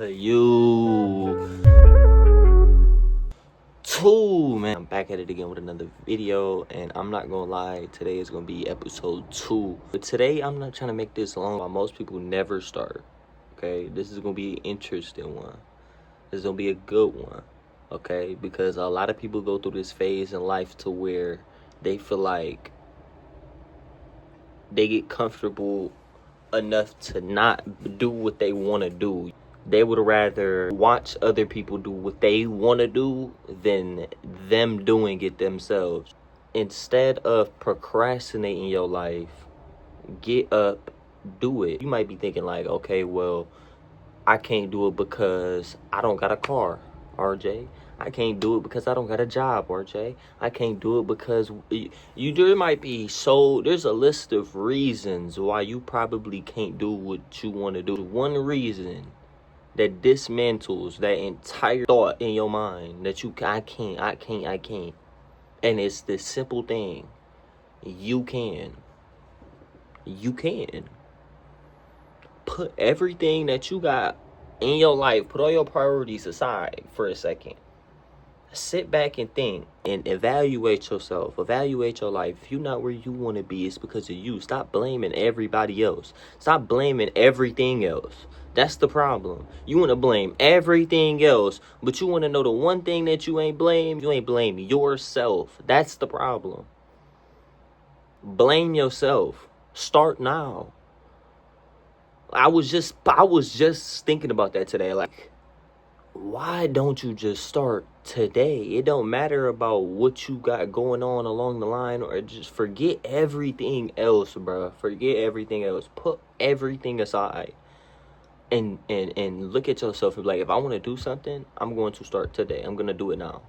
You two, man. I'm back at it again with another video, and I'm not gonna lie, today is gonna be episode 2. But today I'm not trying to make this long. Most people never start. Okay, this is gonna be an interesting one. This is gonna be a good one. Okay, because a lot of people go through this phase in life to where they feel like they get comfortable enough to not do what they want to do. They would rather watch other people do what they want to do than them doing it themselves. Instead of procrastinating your life, get up, do it. You might be thinking like, okay, well, I can't do it because I don't got a car, RJ. I can't do it because I don't got a job, RJ. I can't do it because there might be there's a list of reasons why you probably can't do what you want to do. One reason that dismantles that entire thought in your mind that I can't. And it's this simple thing. You can. Put everything that you got in your life, put all your priorities aside for a second. Sit back and think and evaluate yourself. Evaluate your life. If you're not where you want to be, it's because of you. Stop blaming everybody else. Stop blaming everything else. That's the problem. You want to blame everything else, but you want to know the one thing that you ain't blame yourself. That's the problem. Blame yourself. Start now. I was just thinking about that today. Like, why don't you just start today? It don't matter about what you got going on along the line, or just forget everything else, bro. Forget everything else. Put everything aside and look at yourself and be like, if I want to do something, I'm going to start today. I'm going to do it now.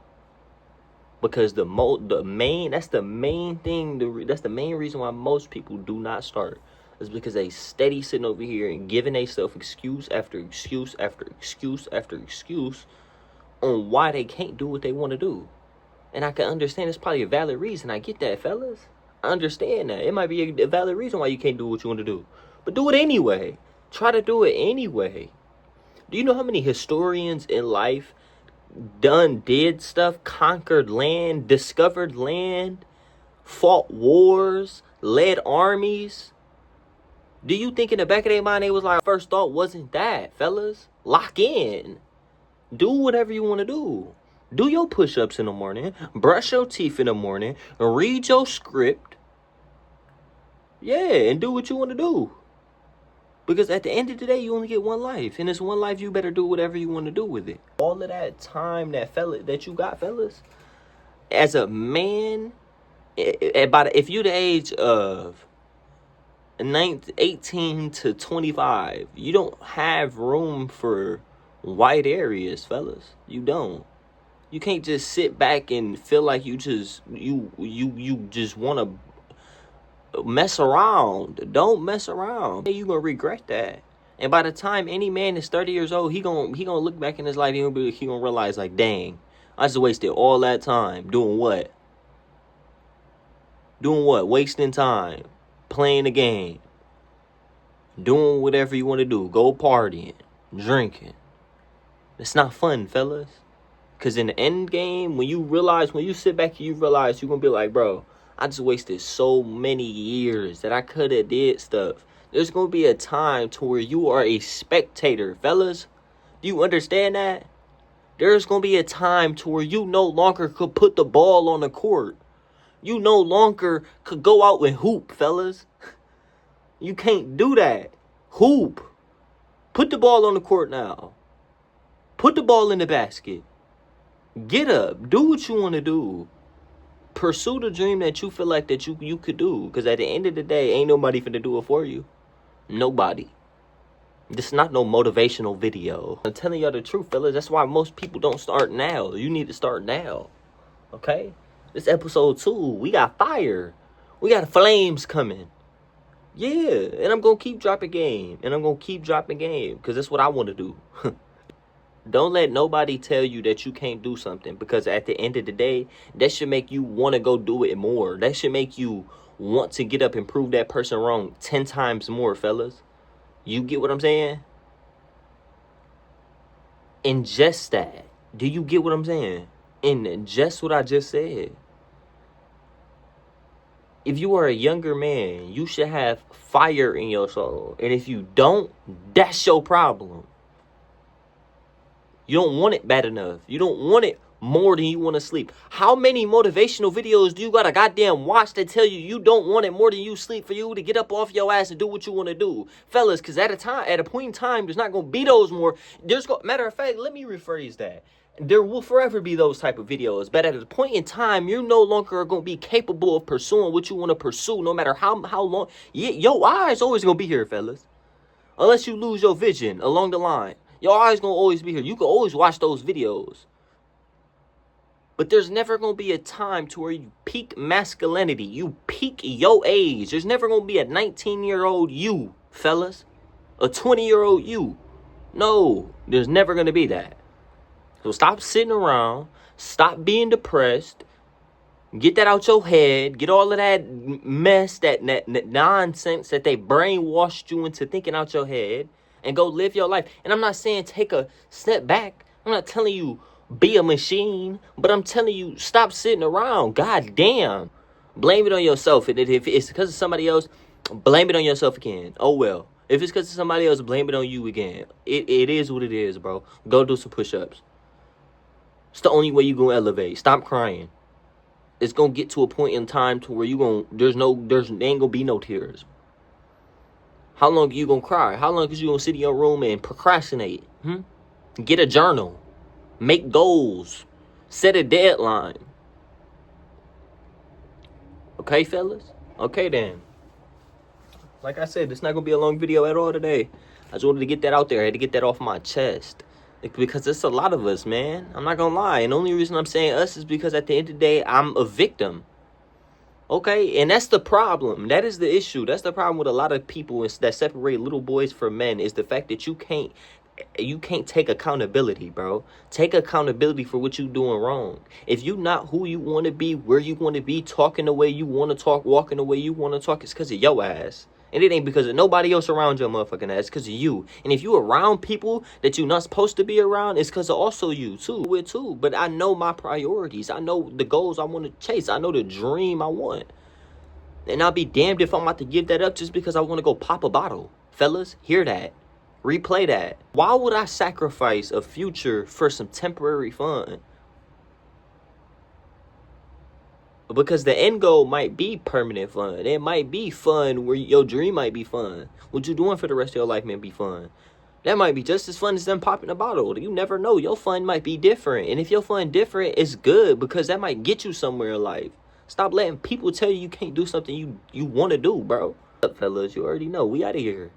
Because that's the main reason why most people do not start. Is because they steady sitting over here and giving themselves excuse after excuse after excuse after excuse on why they can't do what they want to do. And I can understand it's probably a valid reason. I get that, fellas. I understand that. It might be a valid reason why you can't do what you want to do. But do it anyway. Try to do it anyway. Do you know how many historians in life did stuff, conquered land, discovered land, fought wars, led armies? Do you think in the back of their mind they was like, first thought wasn't that, fellas? Lock in. Do whatever you want to do. Do your push-ups in the morning. Brush your teeth in the morning. Read your script. Yeah, and do what you want to do. Because at the end of the day, you only get one life. And this one life, you better do whatever you want to do with it. All of that time that you got, fellas, as a man, if you're the age of 18 to 25, you don't have room for white areas, fellas. You don't. You can't just sit back and feel like you just want to mess around. Don't mess around. You gonna regret that. And by the time any man is 30 years old, he gonna look back in his life. He gonna realize like, dang, I just wasted all that time doing what? Wasting time. Playing the game, doing whatever you want to do, go partying, drinking. It's not fun, fellas. Because in the end game, when you sit back and you realize, you're going to be like, bro, I just wasted so many years that I could have did stuff. There's going to be a time to where you are a spectator, fellas. Do you understand that? There's going to be a time to where you no longer could put the ball on the court. You no longer could go out and hoop, fellas. You can't do that. Hoop. Put the ball on the court now. Put the ball in the basket. Get up. Do what you want to do. Pursue the dream that you feel like that you could do. Because at the end of the day, ain't nobody finna do it for you. Nobody. This is not no motivational video. I'm telling y'all the truth, fellas. That's why most people don't start now. You need to start now. Okay? This episode 2, we got fire. We got flames coming. Yeah, and I'm going to keep dropping game. Because that's what I want to do. Don't let nobody tell you that you can't do something. Because at the end of the day, that should make you want to go do it more. That should make you want to get up and prove that person wrong 10 times more, fellas. You get what I'm saying? Ingest that. Do you get what I'm saying? Ingest what I just said. If you are a younger man, you should have fire in your soul. And if you don't, that's your problem. You don't want it bad enough. You don't want it more than you want to sleep. How many motivational videos do you gotta goddamn watch that tell you you don't want it more than you sleep for you to get up off your ass and do what you want to do? Fellas, because at a point in time, there's not going to be those more. Matter of fact, let me rephrase that. There will forever be those type of videos, but at a point in time, you're no longer going to be capable of pursuing what you want to pursue, no matter how long. Your eyes always going to be here, fellas. Unless you lose your vision along the line. Your eyes going to always be here. You can always watch those videos. But there's never going to be a time to where you peak masculinity. You peak your age. There's never going to be a 19-year-old you, fellas. A 20-year-old you. No, there's never going to be that. So stop sitting around. Stop being depressed. Get that out your head. Get all of that mess, that nonsense that they brainwashed you into thinking out your head. And go live your life. And I'm not saying take a step back. I'm not telling you be a machine. But I'm telling you, stop sitting around. God damn. Blame it on yourself. And if it's because of somebody else, blame it on yourself again. Oh, well. If it's because of somebody else, blame it on you again. It is what it is, bro. Go do some push-ups. It's the only way you're going to elevate. Stop crying. It's going to get to a point in time to where there ain't going to be no tears. How long are you going to cry? How long are you going to sit in your room and procrastinate? Get a journal. Make goals. Set a deadline. Okay, fellas? Okay, then. Like I said, it's not going to be a long video at all today. I just wanted to get that out there. I had to get that off my chest. Because it's a lot of us, man. I'm not going to lie. And the only reason I'm saying us is because at the end of the day, I'm a victim. Okay? And that's the problem. That is the issue. That's the problem with a lot of people that separate little boys from men, is the fact that you can't take accountability, bro. Take accountability for what you're doing wrong. If you're not who you want to be, where you want to be, talking the way you want to talk, walking the way you want to talk, it's because of your ass. And it ain't because of nobody else around your motherfucking ass. It's because of you. And if you around people that you're not supposed to be around, it's because of also you, too. But I know my priorities. I know the goals I want to chase. I know the dream I want. And I'll be damned if I'm about to give that up just because I want to go pop a bottle. Fellas, hear that. Replay that. Why would I sacrifice a future for some temporary fun? Because the end goal might be permanent fun. It might be fun where your dream might be fun. What you doing for the rest of your life may be fun. That might be just as fun as them popping a bottle. You never know. Your fun might be different. And if your fun different, it's good because that might get you somewhere in life. Stop letting people tell you can't do something you want to do, bro. What's up, fellas? You already know. We out of here.